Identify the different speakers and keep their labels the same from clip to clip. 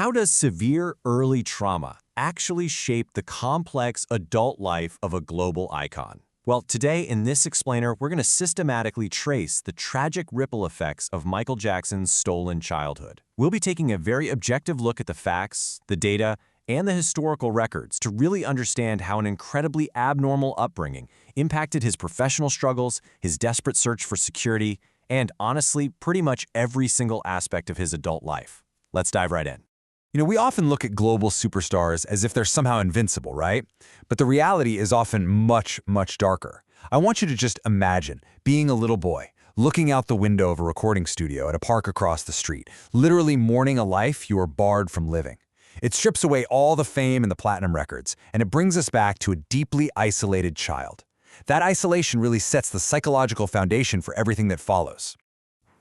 Speaker 1: How does severe early trauma actually shape the complex adult life of a global icon? Well, today in this explainer, we're going to systematically trace the tragic ripple effects of Michael Jackson's stolen childhood. We'll be taking a very objective look at the facts, the data, and the historical records to really understand how an incredibly abnormal upbringing impacted his professional struggles, his desperate search for security, and honestly, pretty much every single aspect of his adult life. Let's dive right in.
Speaker 2: We often look at global superstars as if they're somehow invincible, right? But the reality is often much, much darker. I want you to just imagine being a little boy, looking out the window of a recording studio at a park across the street, literally mourning a life you are barred from living. It strips away all the fame and the platinum records, and it brings us back to a deeply isolated child. That isolation really sets the psychological foundation for everything that follows.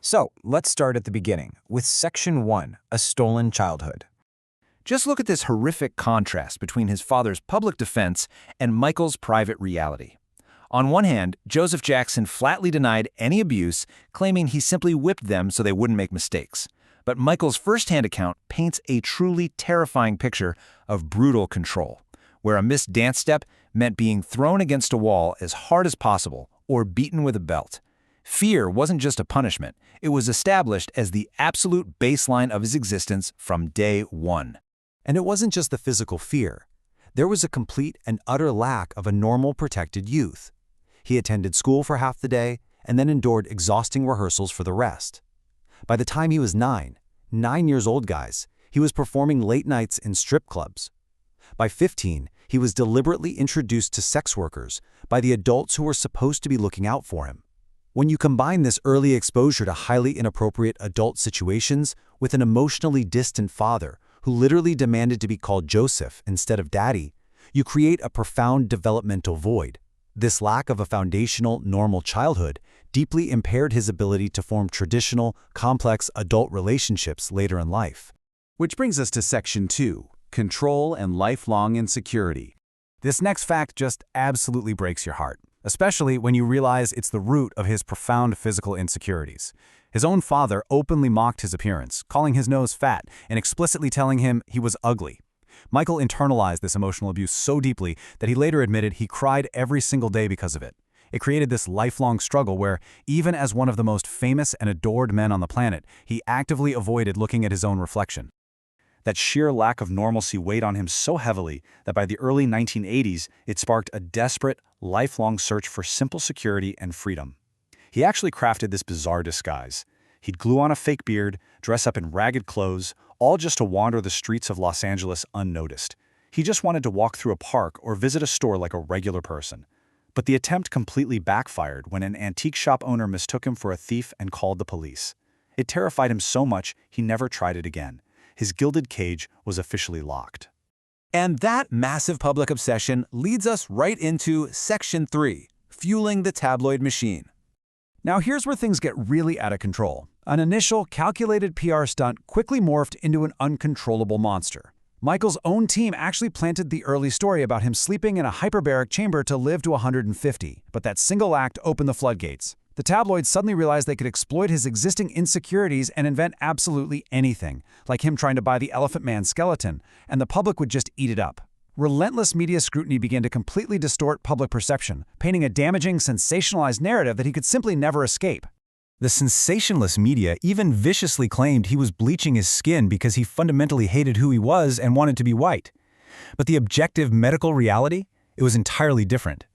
Speaker 3: So, let's start at the beginning, with Section 1, A Stolen Childhood. Just look at this horrific contrast between his father's public defense and Michael's private reality. On one hand, Joseph Jackson flatly denied any abuse, claiming he simply whipped them so they wouldn't make mistakes. But Michael's first-hand account paints a truly terrifying picture of brutal control, where a missed dance step meant being thrown against a wall as hard as possible or beaten with a belt. Fear wasn't just a punishment, it was established as the absolute baseline of his existence from day one.
Speaker 1: And it wasn't just the physical fear. There was a complete and utter lack of a normal protected youth. He attended school for half the day and then endured exhausting rehearsals for the rest. By the time he was 9 years old, guys, he was performing late nights in strip clubs. By 15, he was deliberately introduced to sex workers by the adults who were supposed to be looking out for him. When you combine this early exposure to highly inappropriate adult situations with an emotionally distant father who literally demanded to be called Joseph instead of Daddy, you create a profound developmental void. This lack of a foundational, normal childhood deeply impaired his ability to form traditional, complex adult relationships later in life.
Speaker 4: Which brings us to Section 2, Control and Lifelong Insecurity.
Speaker 1: This next fact just absolutely breaks your heart, especially when you realize it's the root of his profound physical insecurities. His own father openly mocked his appearance, calling his nose fat and explicitly telling him he was ugly. Michael internalized this emotional abuse so deeply that he later admitted he cried every single day because of it. It created this lifelong struggle where, even as one of the most famous and adored men on the planet, he actively avoided looking at his own reflection.
Speaker 5: That sheer lack of normalcy weighed on him so heavily that by the early 1980s, it sparked a desperate, lifelong search for simple security and freedom. He actually crafted this bizarre disguise. He'd glue on a fake beard, dress up in ragged clothes, all just to wander the streets of Los Angeles unnoticed. He just wanted to walk through a park or visit a store like a regular person. But the attempt completely backfired when an antique shop owner mistook him for a thief and called the police. It terrified him so much he never tried it again. His gilded cage was officially locked.
Speaker 1: And that massive public obsession leads us right into Section 3, Fueling the Tabloid Machine. Now here's where things get really out of control. An initial, calculated PR stunt quickly morphed into an uncontrollable monster. Michael's own team actually planted the early story about him sleeping in a hyperbaric chamber to live to 150, but that single act opened the floodgates. The tabloids suddenly realized they could exploit his existing insecurities and invent absolutely anything, like him trying to buy the Elephant Man skeleton, and the public would just eat it up. Relentless media scrutiny began to completely distort public perception, painting a damaging, sensationalized narrative that he could simply never escape. The sensationalist media even viciously claimed he was bleaching his skin because he fundamentally hated who he was and wanted to be white. But the objective medical reality? It was entirely different.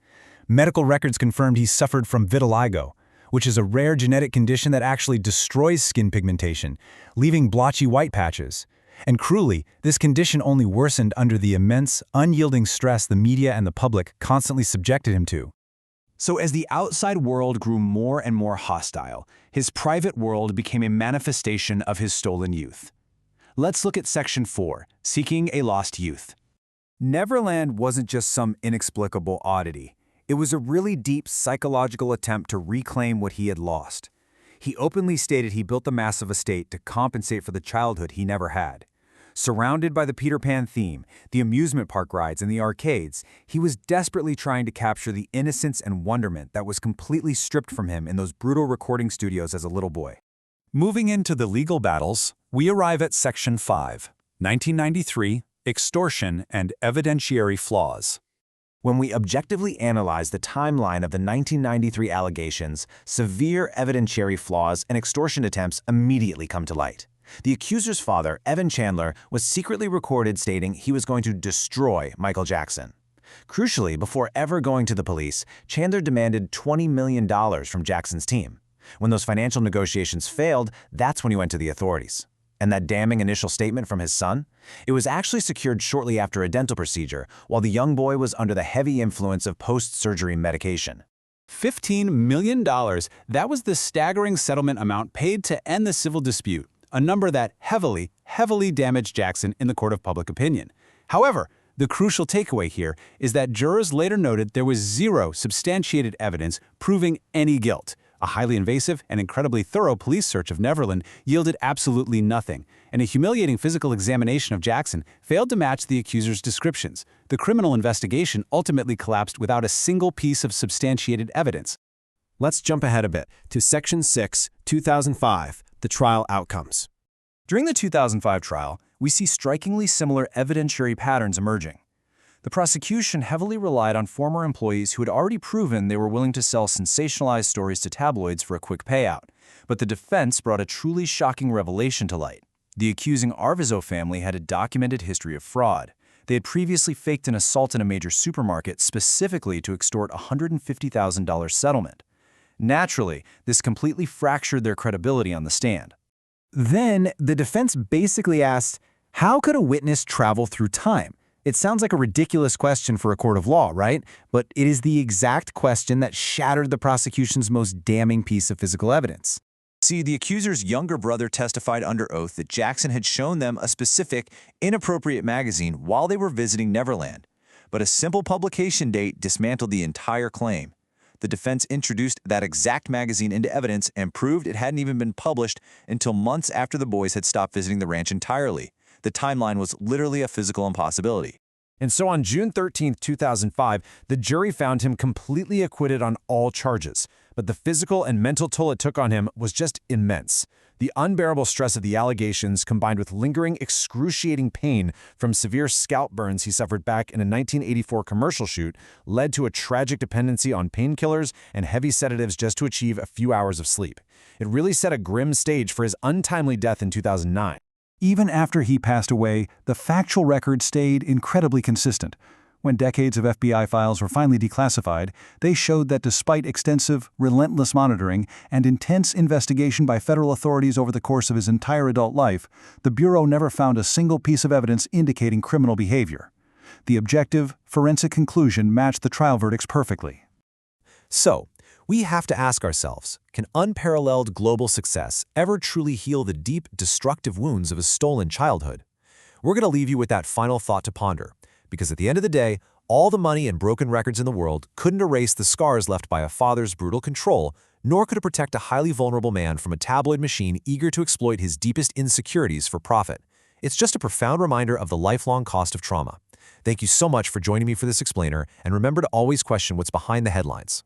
Speaker 1: Medical records confirmed he suffered from vitiligo, which is a rare genetic condition that actually destroys skin pigmentation, leaving blotchy white patches. And cruelly, this condition only worsened under the immense, unyielding stress the media and the public constantly subjected him to. So as the outside world grew more and more hostile, his private world became a manifestation of his stolen youth. Let's look at Section 4, Seeking a Lost Youth. Neverland wasn't just some inexplicable oddity. It was a really deep psychological attempt to reclaim what he had lost. He openly stated he built the massive estate to compensate for the childhood he never had. Surrounded by the Peter Pan theme, the amusement park rides, and the arcades, he was desperately trying to capture the innocence and wonderment that was completely stripped from him in those brutal recording studios as a little boy. Moving into the legal battles, we arrive at Section 5, 1993, Extortion and Evidentiary Flaws.
Speaker 3: When we objectively analyze the timeline of the 1993 allegations, severe evidentiary flaws and extortion attempts immediately come to light. The accuser's father, Evan Chandler, was secretly recorded stating he was going to destroy Michael Jackson. Crucially, before ever going to the police, Chandler demanded $20 million from Jackson's team. When those financial negotiations failed, that's when he went to the authorities. And that damning initial statement from his son? It was actually secured shortly after a dental procedure, while the young boy was under the heavy influence of post-surgery medication.
Speaker 1: $15 million. That was the staggering settlement amount paid to end the civil dispute, a number that heavily damaged Jackson in the court of public opinion. However, the crucial takeaway here is that jurors later noted there was zero substantiated evidence proving any guilt. A highly invasive and incredibly thorough police search of Neverland yielded absolutely nothing, and a humiliating physical examination of Jackson failed to match the accuser's descriptions. The criminal investigation ultimately collapsed without a single piece of substantiated evidence.
Speaker 6: Let's jump ahead a bit to Section 6, 2005, the trial outcomes.
Speaker 3: During the 2005 trial, we see strikingly similar evidentiary patterns emerging. The prosecution heavily relied on former employees who had already proven they were willing to sell sensationalized stories to tabloids for a quick payout. But the defense brought a truly shocking revelation to light. The accusing Arvizo family had a documented history of fraud. They had previously faked an assault in a major supermarket specifically to extort a $150,000 settlement. Naturally, this completely fractured their credibility on the stand.
Speaker 6: Then, the defense basically asked, how could a witness travel through time? It sounds like a ridiculous question for a court of law, right? But it is the exact question that shattered the prosecution's most damning piece of physical evidence.
Speaker 2: See, the accuser's younger brother testified under oath that Jackson had shown them a specific, inappropriate magazine while they were visiting Neverland. But a simple publication date dismantled the entire claim. The defense introduced that exact magazine into evidence and proved it hadn't even been published until months after the boys had stopped visiting the ranch entirely. The timeline was literally a physical impossibility.
Speaker 6: And so on June 13, 2005, the jury found him completely acquitted on all charges. But the physical and mental toll it took on him was just immense. The unbearable stress of the allegations, combined with lingering excruciating pain from severe scalp burns he suffered back in a 1984 commercial shoot, led to a tragic dependency on painkillers and heavy sedatives just to achieve a few hours of sleep. It really set a grim stage for his untimely death in 2009.
Speaker 7: Even after he passed away, the factual record stayed incredibly consistent. When decades of FBI files were finally declassified, they showed that despite extensive, relentless monitoring and intense investigation by federal authorities over the course of his entire adult life, the Bureau never found a single piece of evidence indicating criminal behavior. The objective, forensic conclusion matched the trial verdicts perfectly.
Speaker 3: So, we have to ask ourselves, can unparalleled global success ever truly heal the deep, destructive wounds of a stolen childhood? We're going to leave you with that final thought to ponder, because at the end of the day, all the money and broken records in the world couldn't erase the scars left by a father's brutal control, nor could it protect a highly vulnerable man from a tabloid machine eager to exploit his deepest insecurities for profit. It's just a profound reminder of the lifelong cost of trauma. Thank you so much for joining me for this explainer, and remember to always question what's behind the headlines.